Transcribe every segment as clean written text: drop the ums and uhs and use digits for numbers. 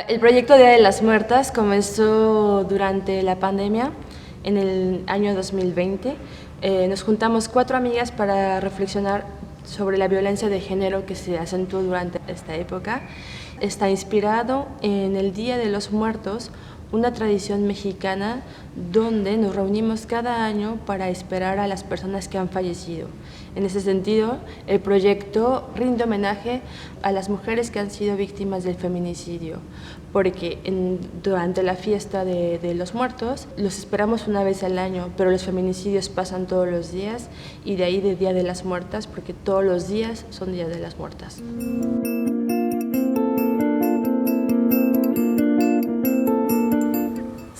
El proyecto Día de las Muertas comenzó durante la pandemia en el año 2020. Nos juntamos 4 amigas para reflexionar sobre la violencia de género que se acentuó durante esta época. Está inspirado en el Día de los Muertos, una tradición mexicana donde nos reunimos cada año para esperar a las personas que han fallecido. En ese sentido, el proyecto rinde homenaje a las mujeres que han sido víctimas del feminicidio, porque durante la fiesta de los muertos los esperamos una vez al año, pero los feminicidios pasan todos los días, y de ahí de Día de las Muertas, porque todos los días son Día de las Muertas.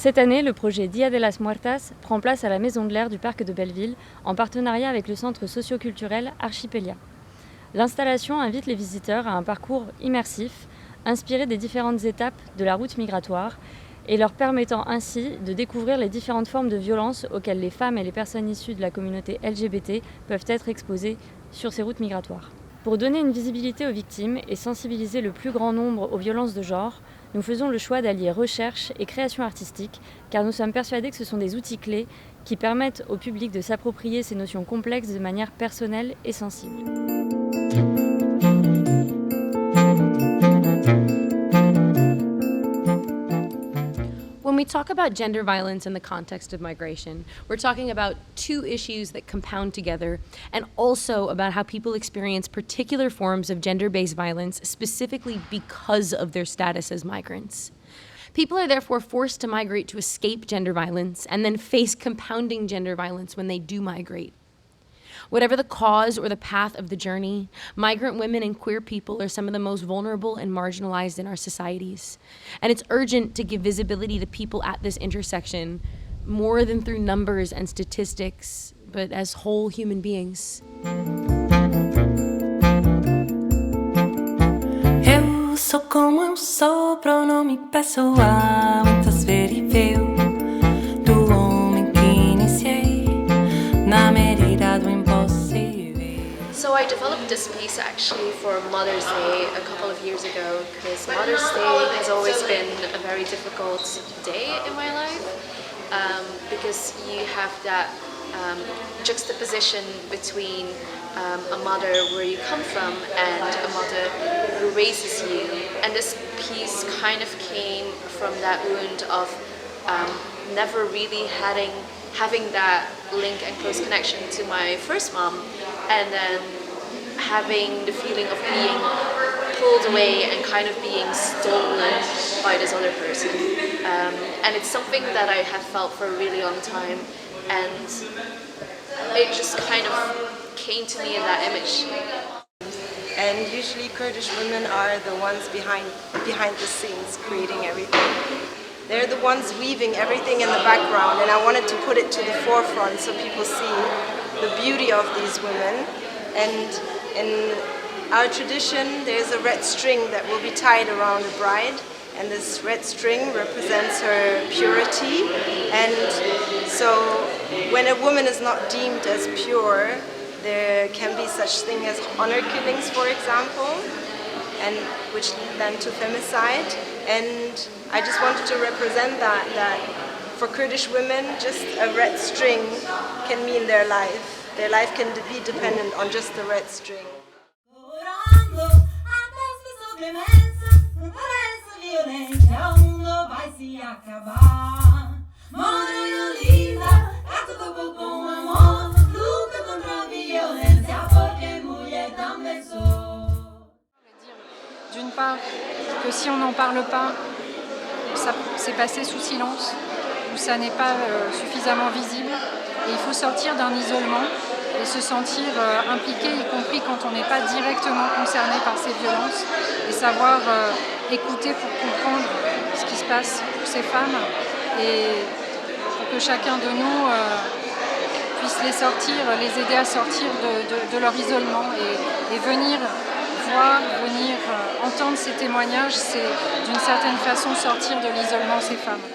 Cette année, le projet Día de las Muertas prend place à la Maison de l'Air du Parc de Belleville en partenariat avec le centre socio-culturel Archipelia. L'installation invite les visiteurs à un parcours immersif, inspiré des différentes étapes de la route migratoire et leur permettant ainsi de découvrir les différentes formes de violence auxquelles les femmes et les personnes issues de la communauté LGBT peuvent être exposées sur ces routes migratoires. Pour donner une visibilité aux victimes et sensibiliser le plus grand nombre aux violences de genre, nous faisons le choix d'allier recherche et création artistique, car nous sommes persuadés que ce sont des outils clés qui permettent au public de s'approprier ces notions complexes de manière personnelle et sensible. When we talk about gender violence in the context of migration, we're talking about 2 issues that compound together, and also about how people experience particular forms of gender-based violence specifically because of their status as migrants. People are therefore forced to migrate to escape gender violence and then face compounding gender violence when they do migrate. Whatever the cause or the path of the journey, migrant women and queer people are some of the most vulnerable and marginalized in our societies. And it's urgent to give visibility to people at this intersection, more than through numbers and statistics, but as whole human beings. Eu sou como eu sou, pronome pessoal, muitas veriveu do homem que iniciei na medida do impossível. So I developed this piece actually for Mother's Day a couple of years ago, because Mother's Day has always been a very difficult day in my life, because you have that juxtaposition between a mother where you come from and a mother who raises you. And this piece kind of came from that wound of never really having that link and close connection to my first mom, and then having the feeling of being pulled away and kind of being stolen by this other person. And it's something that I have felt for a really long time, and it just kind of came to me in that image. And usually Kurdish women are the ones behind the scenes creating everything. They're the ones weaving everything in the background, and I wanted to put it to the forefront so people see the beauty of these women. And in our tradition, there's a red string that will be tied around a bride, and this red string represents her purity. And so when a woman is not deemed as pure, there can be such thing as honor killings, for example, and which lead then to femicide. And I just wanted to represent that for Kurdish women, just a red string can mean their life. Their life can be dependent on just the red string. D'une part, que si on n'en parle pas, ça s'est passé sous silence, ou ça n'est pas suffisamment visible. Et il faut sortir d'un isolement et se sentir impliqué, y compris quand on n'est pas directement concerné par ces violences, et savoir écouter pour comprendre ce qui se passe pour ces femmes et pour que chacun de nous puisse les sortir, les aider à sortir de leur isolement et venir voir, venir entendre ces témoignages, c'est d'une certaine façon sortir de l'isolement ces femmes.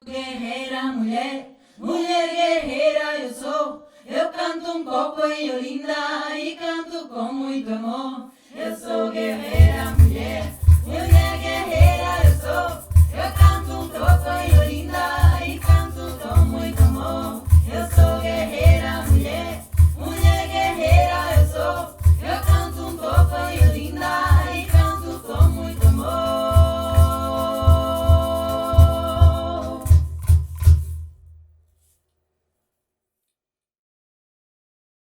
Guerreira, mulher guerreira eu sou. Eu canto pouco e linda e canto com muito amor. Eu sou guerreira.